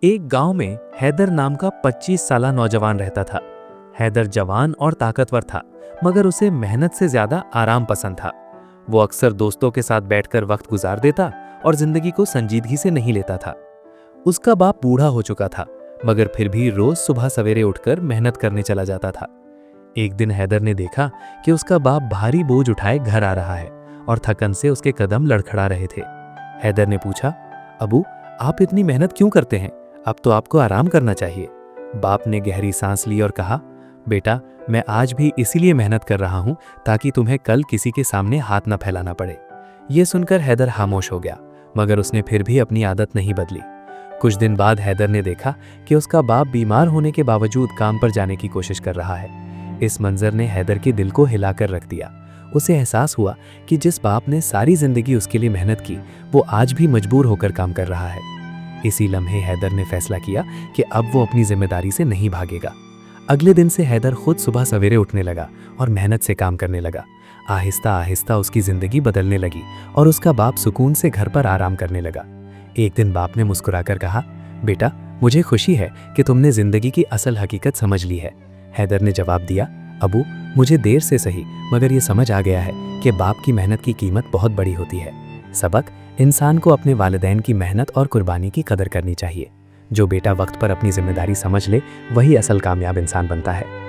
एक गांव में हैदर नाम का 25 साला नौजवान रहता था। हैदर जवान और ताकतवर था, मगर उसे मेहनत से ज्यादा आराम पसंद था। वो अक्सर दोस्तों के साथ बैठकर वक्त गुजार देता और जिंदगी को संजीदगी से नहीं लेता था। उसका बाप बूढ़ा हो चुका था, मगर फिर भी रोज सुबह सवेरे उठकर मेहनत करने चला जाता था। एक दिन हैदर ने देखा कि उसका बाप भारी बोझ उठाए घर आ रहा है और थकन से उसके कदम लड़खड़ा रहे थे। हैदर ने पूछा, अबू, आप इतनी मेहनत क्यों करते हैं? अब तो आपको आराम करना चाहिए। बाप ने गहरी सांस ली और कहा, बेटा, मैं आज भी इसीलिए मेहनत कर रहा हूं ताकि तुम्हें कल किसी के सामने हाथ न फैलाना पड़े। यह सुनकर हैदर खामोश हो गया, मगर उसने फिर भी अपनी आदत नहीं बदली। कुछ दिन बाद हैदर ने देखा कि उसका बाप बीमार होने के बावजूद काम पर जाने की कोशिश कर रहा है। इस मंजर ने हैदर के दिल को हिलाकर रख दिया। उसे एहसास हुआ कि जिस बाप ने सारी जिंदगी उसके लिए मेहनत की, वो आज भी मजबूर होकर काम कर रहा है। इसी लम्हे हैदर ने फैसला किया कि अब वो अपनी जिम्मेदारी से नहीं भागेगा। अगले दिन से हैदर खुद सुबह सवेरे उठने लगा और मेहनत से काम करने लगा। आहिस्ता आहिस्ता उसकी जिंदगी बदलने लगी और उसका बाप सुकून से घर पर आराम करने लगा। एक दिन बाप ने मुस्कुराकर कहा, बेटा, मुझे खुशी है कि तुमने जिंदगी की असल हकीकत समझ ली है। हैदर ने जवाब दिया, अबू, मुझे देर से सही मगर ये समझ आ गया है कि बाप की मेहनत की कीमत बहुत बड़ी होती है। सबक, इंसान को अपने वालिदैन की मेहनत और कुर्बानी की कदर करनी चाहिए। जो बेटा वक्त पर अपनी जिम्मेदारी समझ ले, वही असल कामयाब इंसान बनता है।